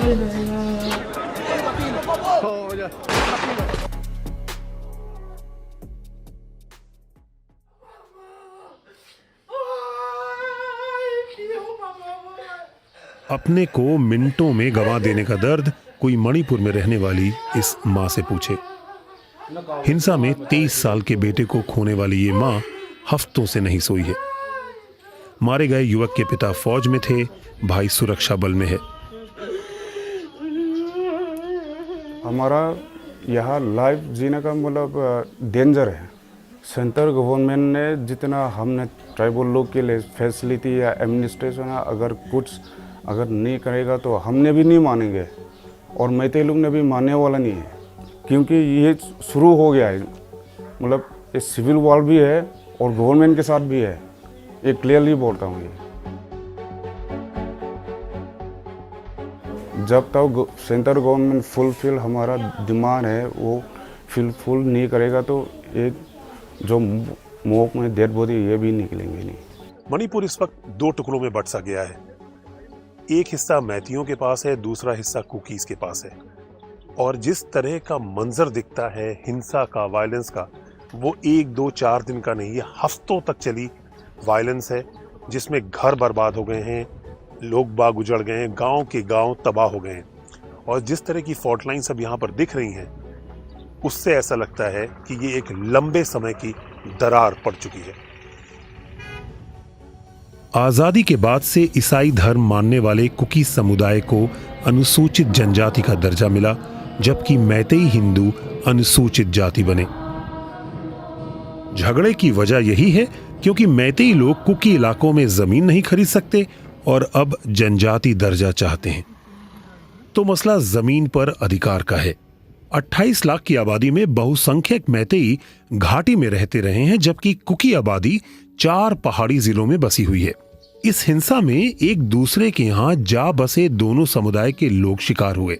अपने को मिनटों में गंवा देने का दर्द कोई मणिपुर में रहने वाली इस मां से पूछे। हिंसा में 23 साल के बेटे को खोने वाली ये मां हफ्तों से नहीं सोई है। मारे गए युवक के पिता फौज में थे, भाई सुरक्षा बल में है। हमारा यहाँ लाइफ जीने का मतलब डेंजर है। सेंट्रल गवर्नमेंट ने जितना हमने ट्राइबल लोग के लिए फैसिलिटी या एडमिनिस्ट्रेशन अगर नहीं करेगा तो हमने भी नहीं मानेंगे और मैतेई लोग ने भी मानने वाला नहीं है, क्योंकि ये शुरू हो गया है। मतलब ये सिविल वॉर भी है और गवर्नमेंट के साथ भी है, ये क्लियरली बोलता हूँ। ये जब तक सेंट्रल गवर्नमेंट फुलफिल हमारा डिमांड है वो फुल नहीं करेगा तो एक जो मोक में डेड बॉडी ये भी निकलेंगे नहीं। मणिपुर इस वक्त 2 टुकड़ों में बट सा गया है। एक हिस्सा मैतियों के पास है, दूसरा हिस्सा कुकीज के पास है। और जिस तरह का मंजर दिखता है हिंसा का, वायलेंस का, वो 1, 2, 4 दिन का नहीं, ये हफ्तों तक चली वायलेंस है, जिसमें घर बर्बाद हो गए हैं, लोग बाग उजड़ गए हैं, गांव के गांव तबाह हो गए हैं। और जिस तरह की फॉल्ट लाइन्स अब यहाँ पर दिख रही हैं, उससे ऐसा लगता है कि ये एक लंबे समय की दरार पड़ चुकी है। आजादी के बाद से ईसाई धर्म मानने वाले कुकी समुदाय को अनुसूचित जनजाति का दर्जा मिला, जबकि मैतेई हिंदू अनुसूचित जाति बने। झगड़े की वजह यही है क्योंकि मैतेई लोग कुकी इलाकों में जमीन नहीं खरीद सकते और अब जनजाति दर्जा चाहते हैं। तो मसला जमीन पर अधिकार का है। 28 लाख की आबादी में बहुसंख्यक मैतेई घाटी में रहते रहे हैं, जबकि कुकी आबादी 4 पहाड़ी जिलों में बसी हुई है। इस हिंसा में एक दूसरे के यहां जा बसे दोनों समुदाय के लोग शिकार हुए।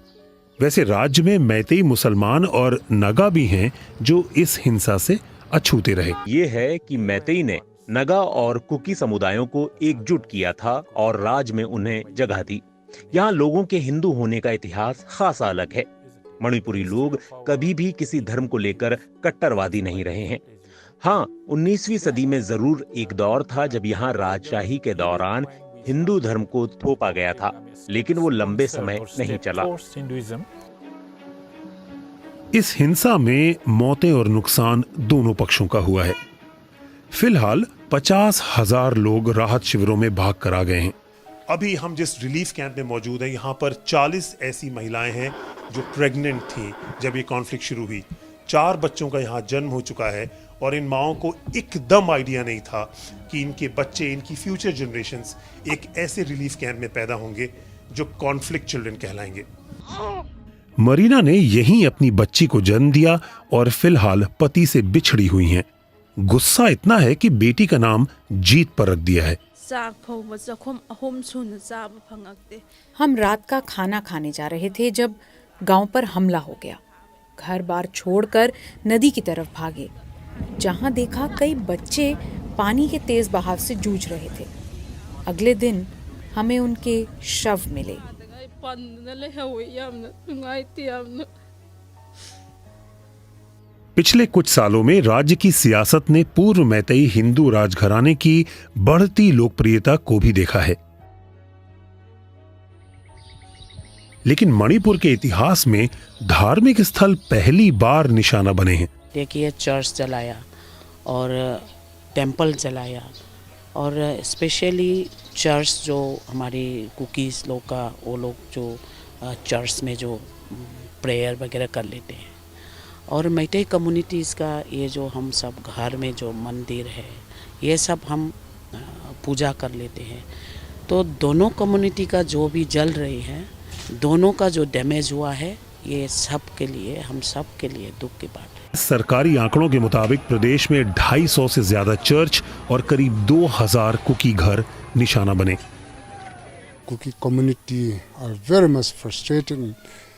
वैसे राज्य में मैतेई मुसलमान और नगा भी हैं जो इस हिंसा से अछूते रहे। ये है कि मैतेई ने नगा और कुकी समुदायों को एकजुट किया था और राज्य में उन्हें जगह दी। यहाँ लोगों के हिंदू होने का इतिहास खासा अलग है। मणिपुरी लोग कभी भी किसी धर्म को लेकर कट्टरवादी नहीं रहे हैं। हाँ, 19वीं सदी में जरूर एक दौर था जब यहाँ राजशाही के दौरान हिंदू धर्म को थोपा गया था, लेकिन वो लंबे समय नहीं चला। इस हिंसा में मौतें और नुकसान दोनों पक्षों का हुआ है। फिलहाल 50,000 लोग राहत शिविरों में भाग कर आ गए हैं। अभी हम जिस रिलीफ कैंप में मौजूद हैं, यहाँ पर 40 ऐसी महिलाएं हैं जो प्रेग्नेंट थी जब ये कॉन्फ्लिक्ट शुरू हुई। 4 बच्चों का यहाँ जन्म हो चुका है और इन माओं को एकदम आइडिया नहीं था कि इनके बच्चे, इनकी फ्यूचर जनरेशंस एक ऐसे रिलीफ कैंप में पैदा होंगे जो कॉन्फ्लिक्ट चिल्ड्रन कहलाएंगे। मरीना ने यहीं अपनी बच्ची को जन्म दिया और फिलहाल पति से बिछड़ी हुई हैं। गुस्सा इतना है कि बेटी का नाम जीत पर रख दिया है। हम रात का खाना खाने जा रहे थे जब गांव पर हमला हो गया। घर बार छोड़कर नदी की तरफ भागे, जहां देखा कई बच्चे पानी के तेज बहाव से जूझ रहे थे। अगले दिन हमें उनके शव मिले। पिछले कुछ सालों में राज्य की सियासत ने पूर्व मैतेई हिंदू राजघराने की बढ़ती लोकप्रियता को भी देखा है, लेकिन मणिपुर के इतिहास में धार्मिक स्थल पहली बार निशाना बने हैं। देखिए, चर्च जलाया और टेंपल जलाया और स्पेशली चर्च जो हमारी कुकीज़ लोग का, वो लोग जो चर्च में जो प्रेयर वगैरह कर लेते हैं, और मैतेई कम्युनिटीज़ का ये जो हम सब घर में जो मंदिर है ये सब हम पूजा कर लेते हैं। तो दोनों कम्युनिटी का जो भी जल रही है, दोनों का जो डैमेज हुआ है, ये सब के लिए, हम सब के लिए दुख की बात है। सरकारी आंकड़ों के मुताबिक प्रदेश में 250 से ज्यादा चर्च और करीब 2000 कुकी घर निशाना बने। Kuki community are very much frustrated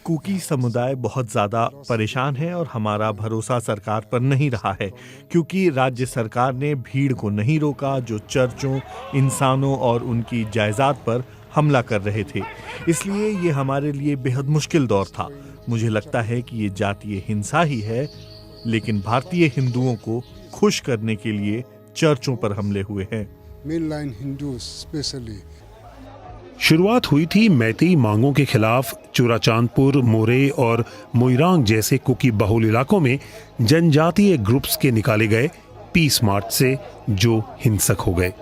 Kuki समुदाय बहुत ज़्यादा परेशान है और हमारा भरोसा सरकार पर नहीं रहा है क्योंकि राज्य सरकार ने भीड़ को नहीं रोका जो चर्चों, इंसानों और उनकी जायदाद पर हमला कर रहे थे। इसलिए ये हमारे लिए बेहद मुश्किल दौर था। मुझे लगता है कि ये जातीय हिंसा ही है, लेकिन भारतीय हिंदुओं को खुश करने के लिए चर्चों पर हमले हुए हैं। mainline Hindus especially. शुरुआत हुई थी मैतेई मांगों के खिलाफ चुराचांदपुर, मोरे और मोइरांग जैसे कुकी बहुल इलाकों में जनजातीय ग्रुप्स के निकाले गए पीस मार्च से, जो हिंसक हो गए।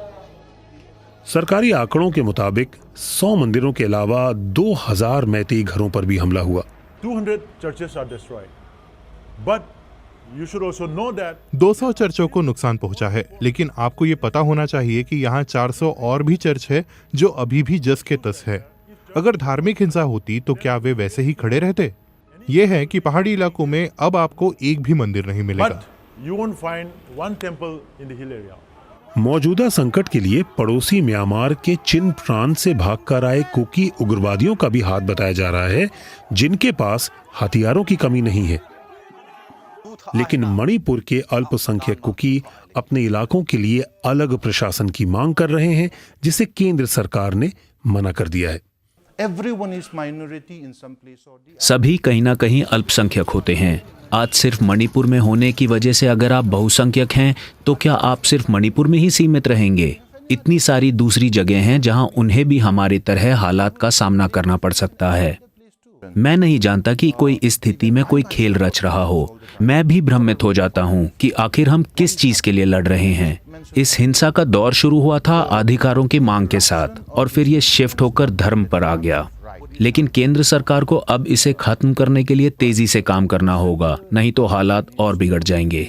सरकारी आंकड़ों के मुताबिक 100 मंदिरों के अलावा 2000 मैतेई घरों पर भी हमला हुआ। 200 churches are destroyed. But you should also know that 200 चर्चों को नुकसान पहुंचा है, लेकिन आपको ये पता होना चाहिए कि यहाँ 400 और भी चर्च है जो अभी भी जस के तस है। अगर धार्मिक हिंसा होती तो क्या वे वैसे ही खड़े रहते? ये है कि पहाड़ी इलाकों में अब आपको एक भी मंदिर नहीं मिलेगा। but you won't find one temple in the hill area. मौजूदा संकट के लिए पड़ोसी म्यांमार के चिन प्रांत से भागकर आए कुकी उग्रवादियों का भी हाथ बताया जा रहा है, जिनके पास हथियारों की कमी नहीं है। लेकिन मणिपुर के अल्पसंख्यक कुकी अपने इलाकों के लिए अलग प्रशासन की मांग कर रहे हैं, जिसे केंद्र सरकार ने मना कर दिया है। सभी कहीं ना कहीं अल्पसंख्यक होते हैं। आज सिर्फ मणिपुर में होने की वजह से अगर आप बहुसंख्यक हैं तो क्या आप सिर्फ मणिपुर में ही सीमित रहेंगे? इतनी सारी दूसरी जगह हैं जहां उन्हें भी हमारी तरह हालात का सामना करना पड़ सकता है। मैं नहीं जानता कि कोई इस स्थिति में कोई खेल रच रहा हो। मैं भी भ्रमित हो जाता हूं कि आखिर हम किस चीज के लिए लड़ रहे हैं। इस हिंसा का दौर शुरू हुआ था अधिकारों की मांग के साथ और फिर ये शिफ्ट होकर धर्म पर आ गया। लेकिन केंद्र सरकार को अब इसे खत्म करने के लिए तेजी से काम करना होगा, नहीं तो हालात और बिगड़ जाएंगे।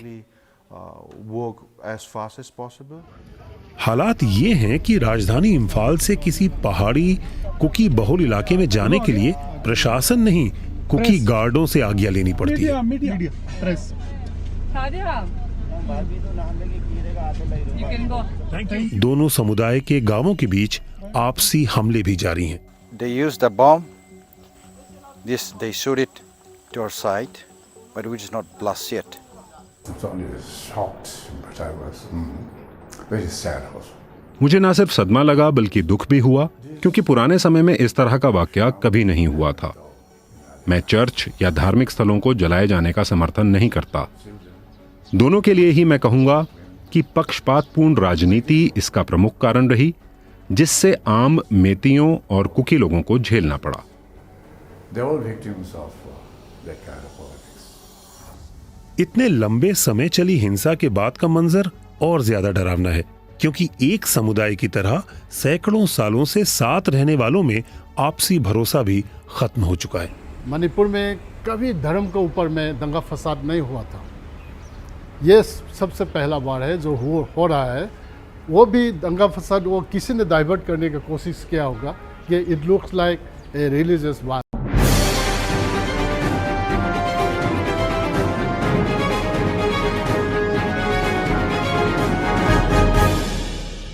हालात ये हैं कि राजधानी इम्फाल से किसी पहाड़ी कुकी बहुल इलाके में जाने के लिए प्रशासन नहीं, कुकी गार्डों से आज्ञा लेनी पड़ती है। दोनों समुदाय के गांवों के बीच आपसी हमले भी जारी हैं। They use the bomb. They shoot it to our side, but which is not blast yet. मुझे ना सिर्फ सदमा लगा बल्कि दुख भी हुआ, क्योंकि पुराने समय में इस तरह का वाकया कभी नहीं हुआ था। मैं चर्च या धार्मिक स्थलों को जलाए जाने का समर्थन नहीं करता। दोनों के लिए ही मैं कहूंगा कि पक्षपातपूर्ण राजनीति इसका प्रमुख कारण रही, जिससे आम मेतियों और कुकी लोगों को झेलना पड़ा। इतने लंबे समय चली हिंसा के बाद का मंजर और ज्यादा डरावना है, क्योंकि एक समुदाय की तरह सैकड़ों सालों से साथ रहने वालों में आपसी भरोसा भी खत्म हो चुका है। मणिपुर में कभी धर्म के ऊपर में दंगा फसाद नहीं हुआ था। ये सबसे पहला बार है जो हो रहा है। वो भी दंगा फसाद वो किसी ने डाइवर्ट करने की कोशिश किया होगा कि it looks like a religious war.